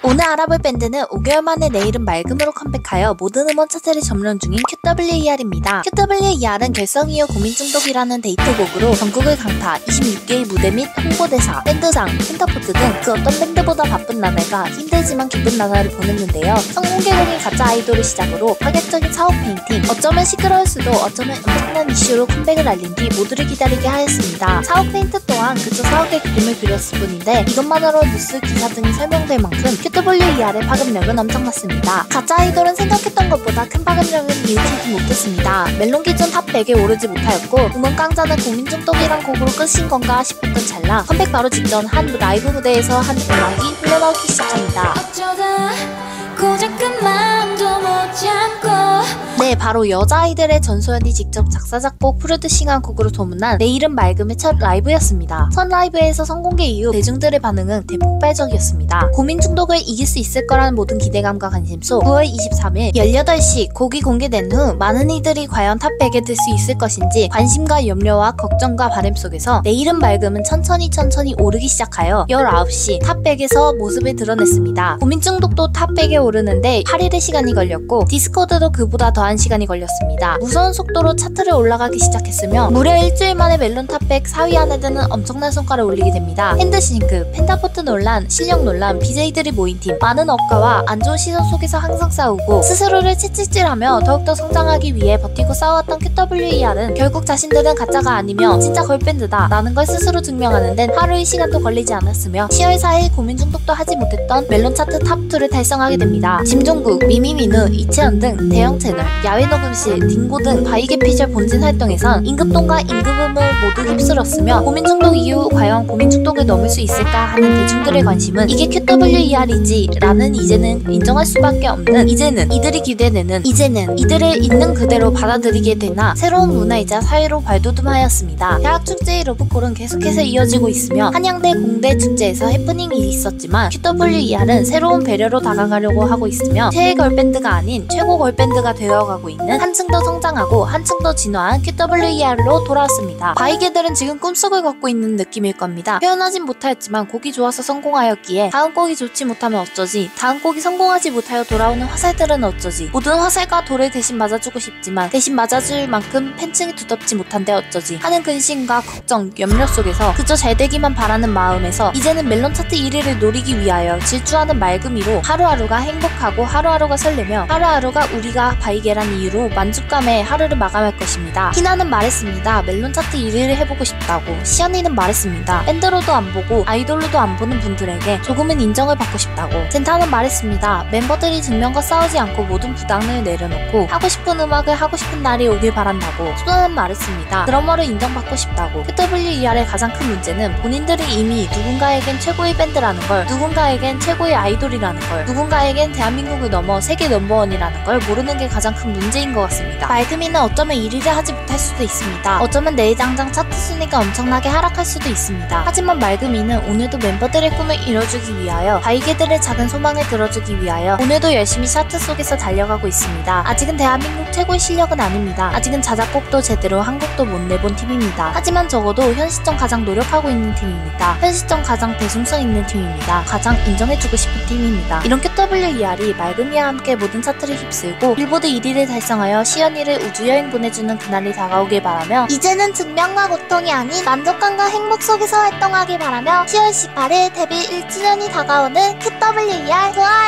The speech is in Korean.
오늘 알아볼 밴드는 5개월 만에 내 이름 맑음으로 컴백하여 모든 음원 차트를 점령 중인 QWER입니다. QWER은 결성 이후 고민 중독이라는 데이트곡으로 전국을 강타, 26개의 무대 및 홍보대사, 밴드장, 펜타포트 등 그 어떤 밴드보다 바쁜 나날과 힘들지만 기쁜 나날을 보냈는데요. 성공개론인 가짜 아이돌을 시작으로 파격적인 사업 페인팅, 어쩌면 시끄러울 수도 어쩌면 엄청난 이슈로 컴백을 알린 뒤 모두를 기다리게 하였습니다. 사업 페인트 또한 그저 사업의 그림을 그렸을 뿐인데 이것만으로 뉴스 기사 등이 설명될 만큼 QWER의 파급력은 엄청났습니다. 가짜 아이돌은 생각했던 것보다 큰 파급력은 일으키지 못했습니다. 멜론 기준 탑 100에 오르지 못하였고 음원 깡자는 고민 중독이란 곡으로 끝인 건가 싶었던 찰나 컴백 바로 직전 한 라이브 무대에서 한 음악이 흘러나오기 시작합니다. 어쩌다 고작 그 마음도 못 참고 네, 바로 여자아이들의 전소연이 직접 작사, 작곡, 프로듀싱한 곡으로 소문난 내 이름 맑음의 첫 라이브였습니다. 첫 라이브에서 성공개 이후 대중들의 반응은 대폭발적이었습니다. 고민 중독을 이길 수 있을 거라는 모든 기대감과 관심 속 9월 23일 18시 곡이 공개된 후 많은 이들이 과연 탑 100에 들 수 있을 것인지 관심과 염려와 걱정과 바람 속에서 내 이름 맑음은 천천히 오르기 시작하여 19시 탑 100에서 모습을 드러냈습니다. 고민 중독도 탑 100에 오르는데 8일의 시간이 걸렸고 디스코드도 그보다 더한 시간이 걸렸습니다. 무서운 속도로 차트를 올라가기 시작했으며 무려 일주일 만에 멜론 탑 100 4위 안에 드는 엄청난 성과를 올리게 됩니다. 핸드싱크, 펜타포트 논란, 실력 논란, BJ들이 모인 팀, 많은 억가와 안 좋은 시선 속에서 항상 싸우고 스스로를 채찍질하며 더욱더 성장하기 위해 버티고 싸워왔던 QWER은 결국 자신들은 가짜가 아니며 진짜 걸밴드다 라는 걸 스스로 증명하는 데는 하루의 시간도 걸리지 않았으며 10월 4일 고민 중독도 하지 못했던 멜론 차트 탑2를 달성하게 됩니다. 짐종국, 미미민우, 이채연 등 대형 채널, 야외 녹음실, 딩고 등 바이게 피셜 본진 활동에선 임급동과 임급음을 모두 휩쓸었으며 고민 중독 이후 과연 고민 중독을 넘을 수 있을까 하는 대중들의 관심은 이게 QWER이지 라는 이제는 인정할 수밖에 없는 이제는 이들이 기대되는 이제는 이들을 있는 그대로 받아들이게 되나 새로운 문화이자 사회로 발돋움하였습니다. 대학축제의 러브콜은 계속해서 이어지고 있으며 한양대 공대 축제에서 해프닝이 있었지만 QWER은 새로운 배려로 다가가려고 하고 있으며 최애 걸밴드가 아닌 최고 걸밴드가 되어가고 있는 한층 더 성장하고 한층 더 진화한 QWER로 돌아왔습니다. 바이게들은 지금 꿈속을 걷고 있는 느낌일 겁니다. 표현하진 못하였지만 곡이 좋아서 성공하였기에 다음 곡이 좋지 못하면 어쩌지, 다음 곡이 성공하지 못하여 돌아오는 화살들은 어쩌지, 모든 화살과 돌을 대신 맞아주고 싶지만 대신 맞아줄 만큼 팬층이 두텁지 못한데 어쩌지 하는 근심과 걱정, 염려 속에서 그저 잘되기만 바라는 마음에서 이제는 멜론 차트 1위를 노리기 위하여 질주하는 맑음이로 하루하루가 행복하고 하루하루가 설레며 하루하루가 우리가 바이게란 이유로 만족감에 하루를 마감할 것입니다. 희나는 말했습니다. 멜론 차트 1위를 해보고 싶다고. 시연이는 말했습니다. 밴드로도 안 보고 아이돌로도 안 보는 분들에게 조금은 인정을 받고 싶다고. 젠타는 말했습니다. 멤버들이 증명과 싸우지 않고 모든 부담을 내려놓고 하고 싶은 음악을 하고 싶은 날이 오길 바란다고. 소나는 말했습니다. 드러머를 인정받고 싶다고. QWER의 가장 큰 문제는 본인들이 이미 누군가에겐 최고의 밴드라는 걸, 누군가에겐 최고의 아이돌이라는 걸, 누군가에겐 대한민국을 넘어 세계 넘버원이라는 걸 모르는 게 가장 큰 문제인 것 같습니다. 맑음이는 어쩌면 1위를 하지 못할 수도 있습니다. 어쩌면 내일 당장 차트 순위가 엄청나게 하락할 수도 있습니다. 하지만 맑음이는 오늘도 멤버들의 꿈을 이뤄주기 위하여 바이게들의 작은 소망을 들어주기 위하여 오늘도 열심히 차트 속에서 달려가고 있습니다. 아직은 대한민국 최고의 실력은 아닙니다. 아직은 자작곡도 제대로 한 곡도 못 내본 팀입니다. 하지만 적어도 현 시점 가장 노력하고 있는 팀입니다. 현 시점 가장 대중성 있는 팀입니다. 가장 인정해주고 싶은 팀입니다. 이런 QWER이 맑음이와 함께 모든 차트를 휩쓸고 빌보드 1위를 달성하여 시연이를 우주여행 보내주는 그날이 다가오길 바라며 이제는 증명과 고통이 아닌 만족감과 행복 속에서 활동하길 바라며 10월 18일 데뷔 1주년이 다가오는 QWER 좋아요!